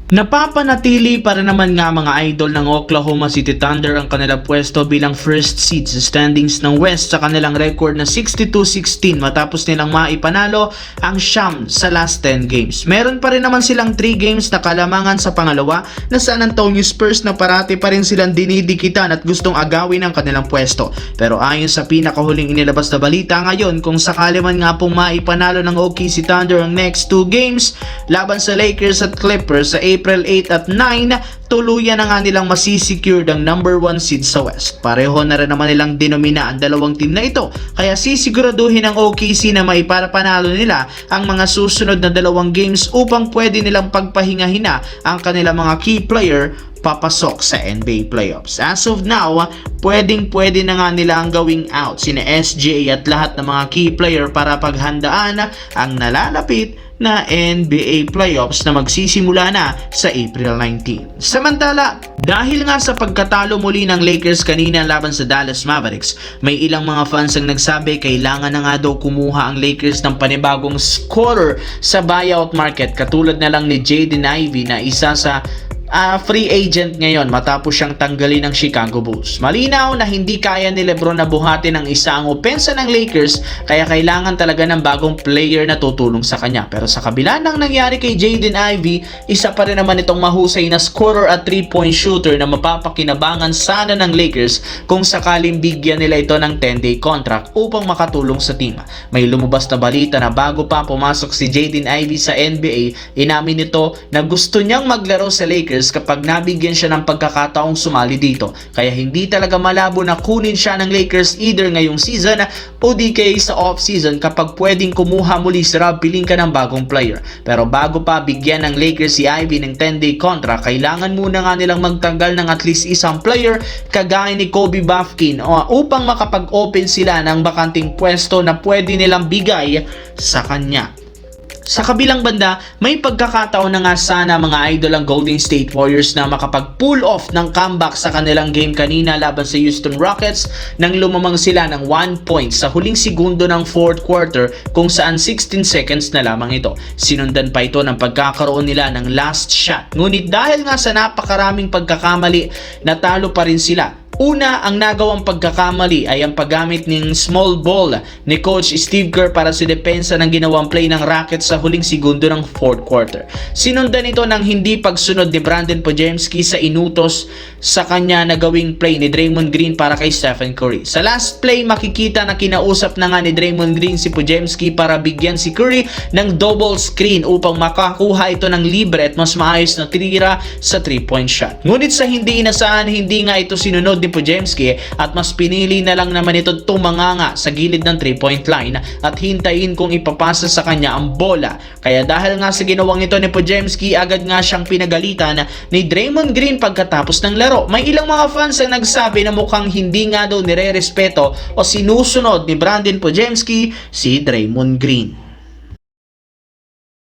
Napapanatili para naman nga mga idol ng Oklahoma City Thunder ang kanilang pwesto bilang first seed sa standings ng West sa kanilang record na 62-16 matapos nilang maipanalo ang Sham sa last 10 games. Meron pa rin naman silang 3 games na kalamangan sa pangalawa na San Antonio Spurs na parati pa rin silang dinidikitan at gustong agawin ang kanilang pwesto. Pero ayon sa pinakahuling inilabas na balita ngayon, kung sakali man nga pong maipanalo ng OKC Thunder ang next 2 games laban sa Lakers at Clippers sa April 8 at 9, tuluyan na nga nilang masisecure ang number 1 seed sa West. Pareho na rin naman nilang denomina ang dalawang team na ito, kaya sisiguraduhin ng OKC na maipapanalo nila ang mga susunod na dalawang games upang pwede nilang pagpahingahina ang kanilang mga key player papasok sa NBA playoffs. As of now, pwede na nga nila ang gawing out sina SGA at lahat ng mga key player para paghandaan ang nalalapit na NBA playoffs na magsisimula na sa April 19. Samantala, dahil nga sa pagkatalo muli ng Lakers kanina laban sa Dallas Mavericks, may ilang mga fans ang nagsabi kailangan na nga daw kumuha ang Lakers ng panibagong scorer sa buyout market, katulad na lang ni Jaden Ivey na isa sa free agent ngayon matapos siyang tanggalin ng Chicago Bulls. Malinaw na hindi kaya ni LeBron na buhatin ang isa ang opensa ng Lakers, kaya kailangan talaga ng bagong player na tutulong sa kanya. Pero sa kabila ng nangyari kay Jaden Ivey, isa pa rin naman itong mahusay na scorer at 3-point shooter na mapapakinabangan sana ng Lakers kung sakaling bigyan nila ito ng 10-day contract upang makatulong sa team. May lumabas na balita na bago pa pumasok si Jaden Ivey sa NBA, inamin nito na gusto niyang maglaro sa Lakers kapag nabigyan siya ng pagkakataong sumali dito. Kaya hindi talaga malabo na kunin siya ng Lakers either ngayong season o di kaya sa off-season kapag pwedeng kumuha muli si Rob Pelinka ng bagong player. Pero bago pa bigyan ng Lakers si Ivey ng 10-day contract, kailangan muna nga nilang magtanggal ng at least isang player kagaya ni Kobe Bufkin upang makapag-open sila ng bakanting pwesto na pwede nilang bigay sa kanya. Sa kabilang banda, may pagkakataon na nga sana mga idol ang Golden State Warriors na makapag-pull off ng comeback sa kanilang game kanina laban sa Houston Rockets nang lumamang sila ng 1 point sa huling segundo ng 4th quarter kung saan 16 seconds na lamang ito. Sinundan pa ito ng pagkakaroon nila ng last shot. Ngunit dahil nga sa napakaraming pagkakamali, natalo pa rin sila. Una, ang nagawang pagkakamali ay ang paggamit ng small ball ni Coach Steve Kerr para sa depensa ng ginawang play ng Rockets sa huling segundo ng 4th quarter. Sinundan ito ng hindi pagsunod ni Brandon Podziemski sa inutos sa kanya na gawing play ni Draymond Green para kay Stephen Curry. Sa last play, makikita na kinausap na nga ni Draymond Green si Podziemski para bigyan si Curry ng double screen upang makakuha ito ng libre at mas maayos na tira sa 3-point shot. Ngunit sa hindi inasahan, hindi nga ito sinunod ni Podziemski at mas pinili na lang naman ito tumanganga sa gilid ng 3-point line at hintayin kung ipapasa sa kanya ang bola. Kaya dahil nga sa ginawang ito ni Podziemski, agad nga siyang pinagalitan ni Draymond Green pagkatapos ng laro. May ilang mga fans ang nagsabi na mukhang hindi nga daw nire-respeto o sinusunod ni Brandon Podziemski si Draymond Green.